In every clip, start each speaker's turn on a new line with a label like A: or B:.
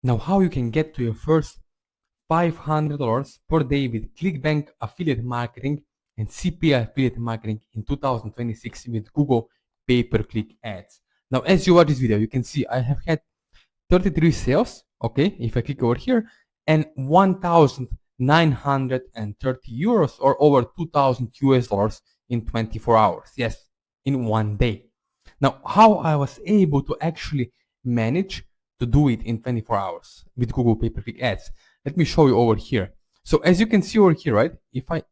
A: Now, how you can get to your first $500 per day with ClickBank affiliate marketing and CPA affiliate marketing in 2026 with Google pay-per-click ads. Now, as you watch this video, you can see I have had 33 sales, okay, if I click over here, and 1,930 euros or over 2,000 US dollars in 24 hours. Yes, in one day. Now, how I was able to actually manage to do it in 24 hours with Google pay-per-click ads. Let me show you over here. So as you can see over here, right? If I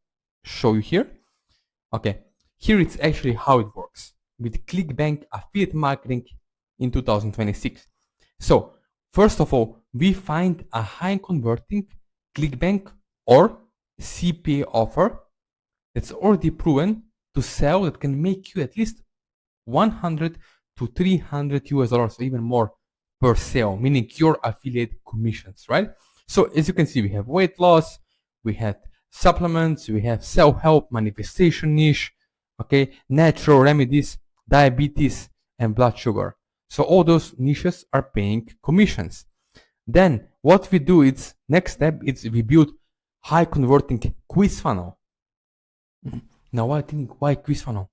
A: show you here, okay, here it's actually how it works with ClickBank affiliate marketing in 2026. So first of all, we find a high converting ClickBank or CPA offer that's already proven to sell that can make you at least 100 to 300 US dollars or even more per sale, meaning your affiliate commissions, right? So as you can see, we have weight loss, we have supplements, we have self-help, manifestation niche, okay, natural remedies, diabetes, and blood sugar. So all those niches are paying commissions. Then what we do is, next step is we build high converting quiz funnel. Now I think why quiz funnel?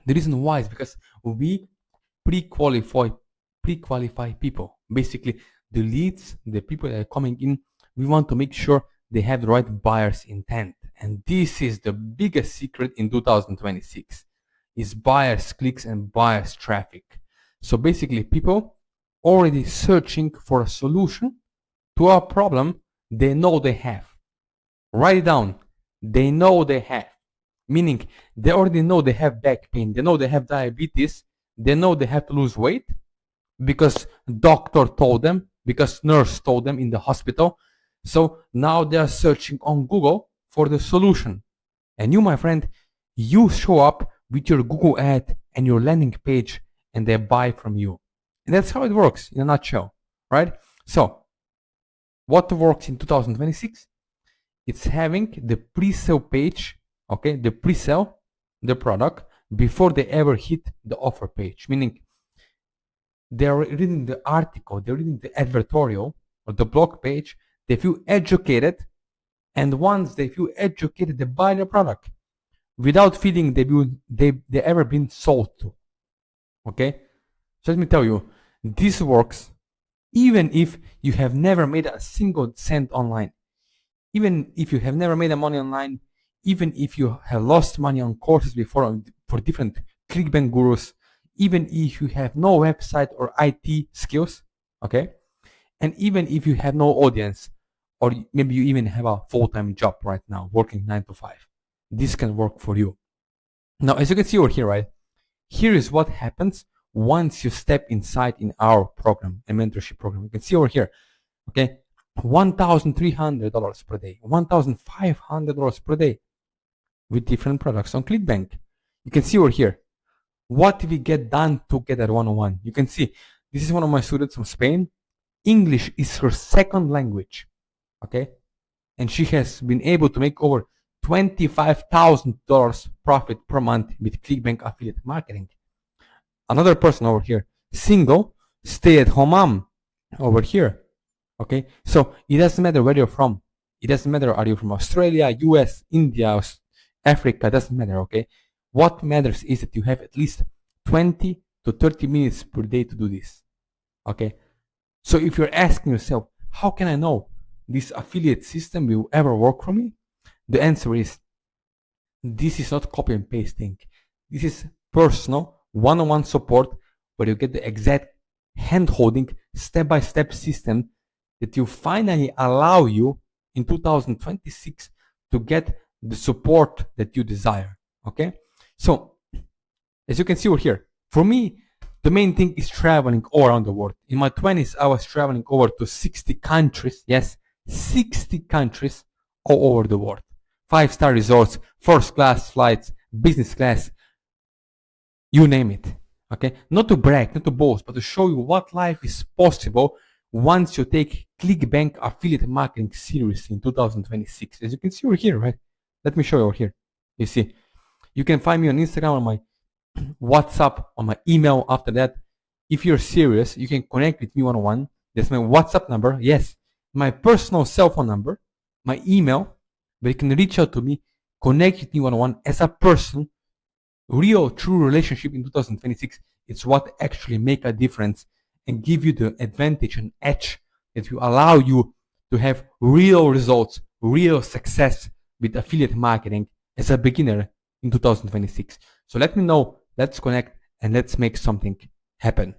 A: The reason why is because we pre-qualify people. Basically, the leads, the people that are coming in, we want to make sure they have the right buyer's intent. And this is the biggest secret in 2026 is buyers clicks and buyers traffic. So basically, people already searching for a solution to a problem they know they have. Write it down. They know they have. Meaning they already know they have back pain. They know they have diabetes. They know they have to lose weight because doctor told them, because nurse told them in the hospital. So now they are searching on Google for the solution. And you, my friend, you show up with your Google ad and your landing page and they buy from you. And that's how it works in a nutshell, right? So what works in 2026? It's having the pre-sale page, okay, the pre-sale, the product before they ever hit the offer page, meaning they're reading the article, they're reading the advertorial or the blog page, they feel educated, and once they feel educated, they buy the product without feeling they ever been sold to. Okay? So let me tell you, this works even if you have never made a single cent online. Even if you have never made money online, even if you have lost money on courses before for different ClickBank gurus, even if you have no website or IT skills, okay? And even if you have no audience, or maybe you even have a full-time job right now, working 9 to 5, this can work for you. Now, as you can see over here, right? Here is what happens once you step inside in our program, a mentorship program. You can see over here, okay? $1,300 per day, $1,500 per day with different products on ClickBank. You can see over here what we get done to get that 101. You can see this is one of my students from Spain. English is her second language, okay? And she has been able to make over $25,000 profit per month with ClickBank affiliate marketing. Another person over here, single, stay-at-home mom over here. Okay, so it doesn't matter where you're from. It doesn't matter are you from Australia, US, India, Africa, doesn't matter, okay? What matters is that you have at least 20 to 30 minutes per day to do this, okay? So if you're asking yourself, how can I know this affiliate system will ever work for me? The answer is, this is not copy and pasting. This is personal, one-on-one support where you get the exact hand-holding, step-by-step system that will finally allow you in 2026 to get the support that you desire, okay? So, as you can see over here, for me, the main thing is traveling all around the world. In my 20s, I was traveling over to 60 countries, yes, 60 countries all over the world. 5-star resorts, first class flights, business class, you name it, okay? Not to brag, not to boast, but to show you what life is possible once you take ClickBank affiliate marketing seriously in 2026. As you can see over here, right? Let me show you over here. You see, you can find me on Instagram, on my WhatsApp, on my email after that. If you're serious, you can connect with me one-on-one. That's my WhatsApp number. Yes, my personal cell phone number, my email, where you can reach out to me, connect with me one-on-one as a person. Real, true relationship in 2026. It's what actually make a difference and give you the advantage and edge that will allow you to have real results, real success with affiliate marketing as a beginner in 2026. So let me know, let's connect, and let's make something happen.